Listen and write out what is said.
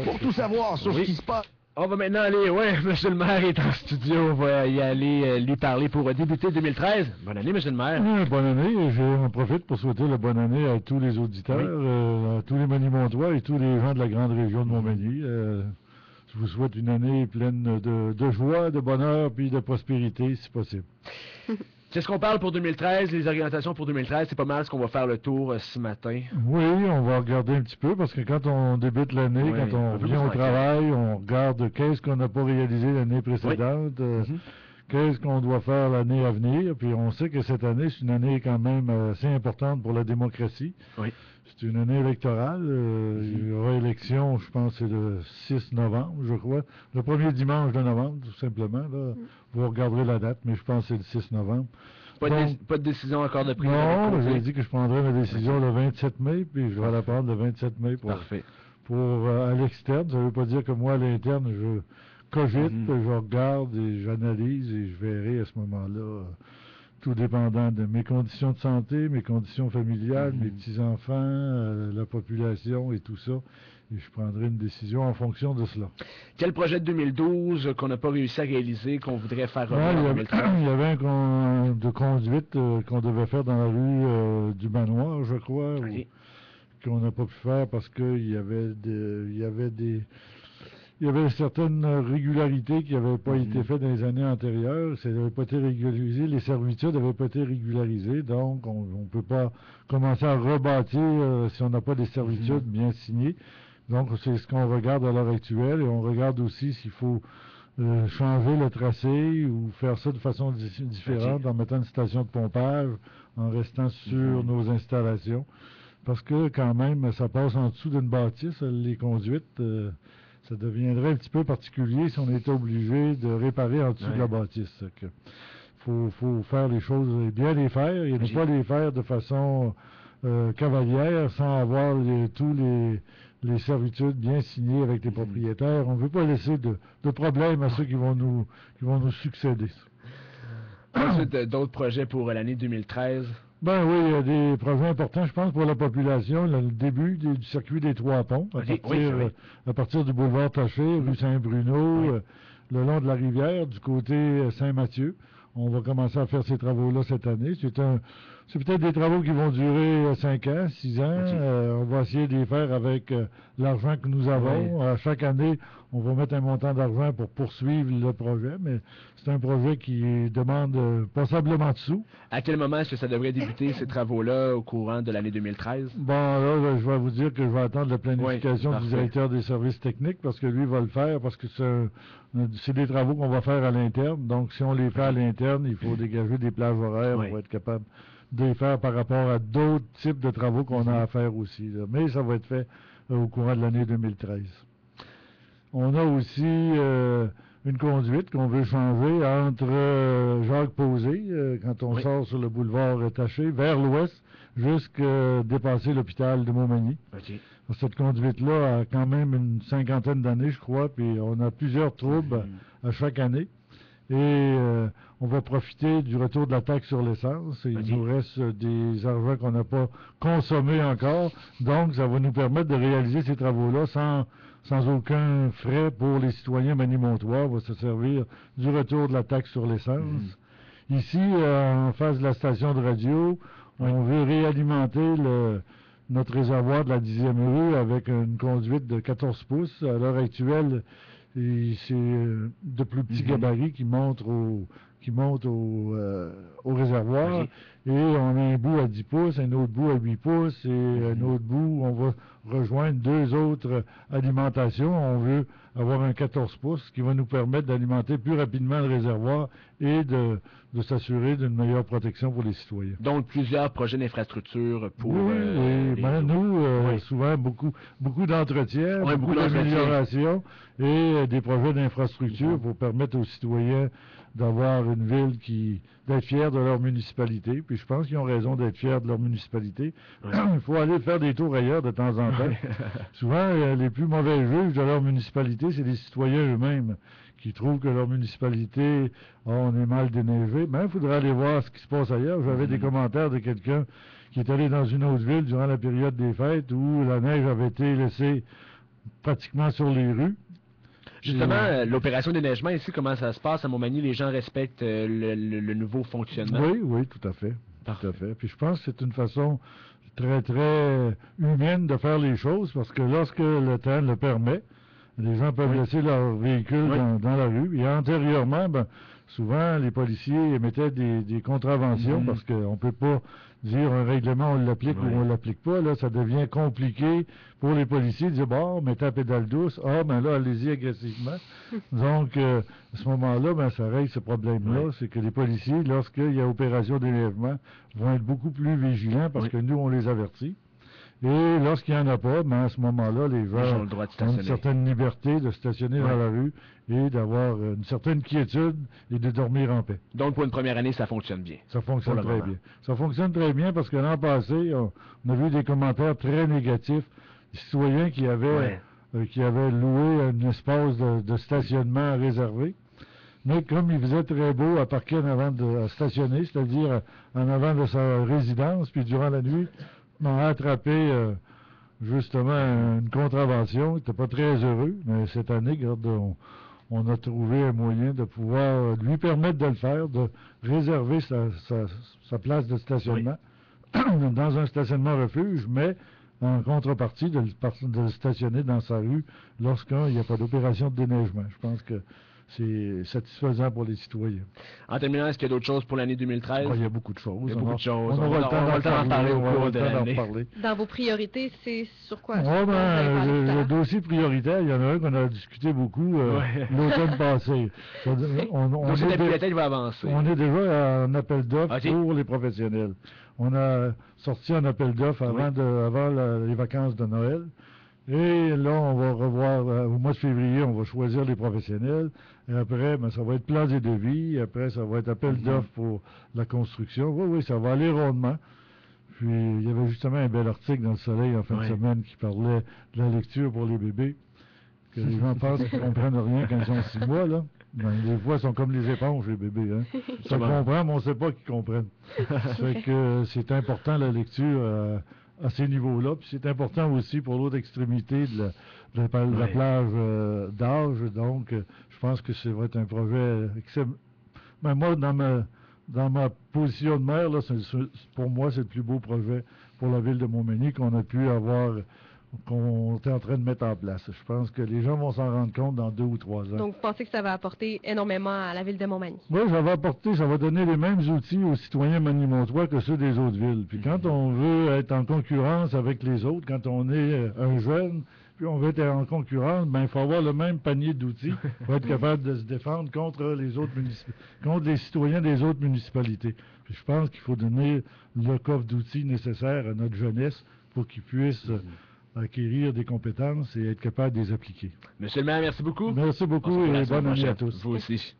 Pour tout savoir sur ce qui se passe. On va maintenant aller, monsieur le maire est en studio, on va y aller lui parler pour débuter 2013. Bonne année, monsieur le maire. Oui, bonne année, j'en profite pour souhaiter la bonne année à tous les auditeurs, à tous les Manimontois et tous les gens de la grande région de Montmagny. Je vous souhaite une année pleine de joie, de bonheur, puis de prospérité, si possible. C'est ce qu'on parle pour 2013, les orientations pour 2013, c'est pas mal ce qu'on va faire le tour ce matin. Oui, on va regarder un petit peu, parce que quand on débute l'année, quand on revient au travail, on regarde qu'est-ce qu'on n'a pas réalisé l'année précédente, qu'est-ce qu'on doit faire l'année à venir, puis on sait que cette année, c'est une année quand même assez importante pour la démocratie. Oui. C'est une année électorale. Il y aura élection, je pense, c'est le 6 novembre, je crois. Le premier dimanche de novembre, tout simplement. Là. Vous regarderez la date, mais je pense que c'est le 6 novembre. Pas de décision encore de prise? Non, j'ai dit que je prendrais ma décision le 27 mai, puis je vais la prendre le 27 mai pour à l'externe. Ça ne veut pas dire que moi, à l'interne, je cogite, je regarde et j'analyse et je verrai à ce moment-là... tout dépendant de mes conditions de santé, mes conditions familiales, mes petits-enfants, la population et tout ça. Et je prendrai une décision en fonction de cela. Quel projet de 2012 qu'on n'a pas réussi à réaliser, qu'on voudrait faire en 2013? Il y avait un de conduite qu'on devait faire dans la rue du Manoir, je crois, qu'on n'a pas pu faire parce qu'il y avait certaines régularités qui n'avaient pas été faites dans les années antérieures. Ça n'avait pas été régularisé. Les servitudes n'avaient pas été régularisées. Donc, on ne peut pas commencer à rebâtir si on n'a pas des servitudes bien signées. Donc, c'est ce qu'on regarde à l'heure actuelle. Et on regarde aussi s'il faut changer le tracé ou faire ça de façon différente en mettant une station de pompage, en restant sur nos installations. Parce que, quand même, ça passe en dessous d'une bâtisse, les conduites... ça deviendrait un petit peu particulier si on était obligé de réparer en dessous de la bâtisse. Il faut faire les choses et bien les faire et ne pas les faire de façon cavalière sans avoir tous les servitudes bien signées avec les propriétaires. On ne veut pas laisser de problèmes à ceux qui vont nous succéder. Ensuite, d'autres projets pour l'année 2013? Ben oui, il y a des projets importants, je pense, pour la population. Le début du circuit des Trois-Ponts, à partir du boulevard Taché, rue Saint-Bruno, le long de la rivière, du côté Saint-Mathieu. On va commencer à faire ces travaux-là cette année. C'est peut-être des travaux qui vont durer 5 ans, 6 ans. On va essayer de les faire avec l'argent que nous avons. Chaque année, on va mettre un montant d'argent pour poursuivre le projet, mais c'est un projet qui demande passablement de sous. À quel moment est-ce que ça devrait débuter, ces travaux-là, au courant de l'année 2013? Bon, là, je vais vous dire que je vais attendre la planification du directeur des services techniques, parce que lui va le faire, parce que c'est des travaux qu'on va faire à l'interne. Donc, si on les fait à l'interne, il faut dégager des plages horaires pour être capable de les faire par rapport à d'autres types de travaux qu'on a à faire aussi. Là. Mais ça va être fait au courant de l'année 2013. On a aussi une conduite qu'on veut changer entre Jacques Posé, quand on sort sur le boulevard Taché, vers l'ouest, jusqu'à dépasser l'hôpital de Montmagny. Cette conduite-là a quand même une 50aine d'années, je crois, puis on a plusieurs troubles à chaque année. Et on va profiter du retour de la taxe sur l'essence. Il nous reste des argents qu'on n'a pas consommés encore. Donc, ça va nous permettre de réaliser ces travaux-là sans aucun frais pour les citoyens manimontois. On va se servir du retour de la taxe sur l'essence. Ici, en face de la station de radio, on veut réalimenter notre réservoir de la 10e rue avec une conduite de 14 pouces. À l'heure actuelle, c'est de plus petits gabarits qui montent au réservoir. Et on a un bout à 10 pouces, un autre bout à 8 pouces et un autre bout où on va rejoindre 2 autres alimentations. On veut avoir un 14 pouces qui va nous permettre d'alimenter plus rapidement le réservoir et de s'assurer d'une meilleure protection pour les citoyens. Donc, plusieurs projets d'infrastructure pour... nous, souvent, beaucoup d'entretien, beaucoup d'amélioration et des projets d'infrastructure pour permettre aux citoyens d'avoir une ville d'être fiers de leur municipalité. Puis je pense qu'ils ont raison d'être fiers de leur municipalité. Il faut aller faire des tours ailleurs de temps en temps. Souvent, les plus mauvais juges de leur municipalité, c'est les citoyens eux-mêmes qui trouvent que leur municipalité, on est mal déneigé. Ben, il faudrait aller voir ce qui se passe ailleurs. J'avais des commentaires de quelqu'un qui est allé dans une autre ville durant la période des fêtes où la neige avait été laissée pratiquement sur les rues. Justement, l'opération déneigement ici, comment ça se passe? À Montmagny, les gens respectent le nouveau fonctionnement? Oui, tout à fait. Tout à fait. Puis je pense que c'est une façon très, très humaine de faire les choses, parce que lorsque le temps le permet, les gens peuvent laisser leur véhicule dans la rue. Et antérieurement, souvent, les policiers émettaient des contraventions, parce qu'on ne peut pas dire un règlement, on l'applique ou on l'applique pas. Là, ça devient compliqué pour les policiers de dire, bon, mettez la pédale douce, là, allez-y agressivement. Donc, à ce moment-là, ça règle ce problème-là. C'est que les policiers, lorsqu'il y a opération d'enlèvement, vont être beaucoup plus vigilants, parce que nous, on les avertit. Et lorsqu'il n'y en a pas, à ce moment-là, les gens ont le droit de ont une certaine liberté de stationner dans la rue et d'avoir une certaine quiétude et de dormir en paix. Donc, pour une première année, ça fonctionne bien? Ça fonctionne très bien. Ça fonctionne très bien parce que l'an passé, on a vu des commentaires très négatifs. Des citoyens qui avaient loué un espace de stationnement réservé. Mais comme il faisait très beau à parquer en avant de stationner, c'est-à-dire en avant de sa résidence, puis durant la nuit, on a attrapé justement une contravention. Il n'était pas très heureux, mais cette année, regarde, on a trouvé un moyen de pouvoir lui permettre de le faire, de réserver sa place de stationnement dans un stationnement refuge, mais en contrepartie de le stationner dans sa rue lorsqu'il n'y a pas d'opération de déneigement. Je pense que c'est satisfaisant pour les citoyens. En terminant, est-ce qu'il y a d'autres choses pour l'année 2013? Il y a beaucoup de choses. Il y a beaucoup de choses. On aura le temps d'en parler au cours de l'année. Dans vos priorités, c'est sur quoi? Le dossier prioritaire, il y en a un qu'on a discuté beaucoup l'automne passé. Donc, la bibliothèque va avancer. On est déjà en appel d'offres pour les professionnels. On a sorti un appel d'offres avant les vacances de Noël. Et là, on va revoir, au mois de février, on va choisir les professionnels. Et après, ça va être plans et devis. Après, ça va être appel d'offres pour la construction. Oui, ça va aller rondement. Puis, il y avait justement un bel article dans le Soleil en fin de semaine qui parlait de la lecture pour les bébés. Que les gens pensent qu'ils ne comprennent rien quand ils ont 6 mois, là. Des fois, ils sont comme les éponges, les bébés. Ça comprend, mais on ne sait pas qu'ils comprennent. Ça fait que c'est important, la lecture, à ces niveaux-là. Puis c'est important aussi pour l'autre extrémité de la plage d'âge. Donc, je pense que ça va être un projet mais moi, dans ma position de maire, là, pour moi, c'est le plus beau projet pour la ville de Montmagny qu'on a pu avoir, qu'on est en train de mettre en place. Je pense que les gens vont s'en rendre compte dans 2 ou 3 ans. Donc, vous pensez que ça va apporter énormément à la ville de Montmagny? Oui, ça va donner les mêmes outils aux citoyens manimontois que ceux des autres villes. Puis quand on veut être en concurrence avec les autres, quand on est un jeune, puis on veut être en concurrence, il faut avoir le même panier d'outils pour être capable de se défendre contre les citoyens des autres municipalités. Puis je pense qu'il faut donner le coffre d'outils nécessaire à notre jeunesse pour qu'ils puissent acquérir des compétences et être capable de les appliquer. Monsieur le maire, merci beaucoup. Merci beaucoup et bonne année à tous. Vous aussi.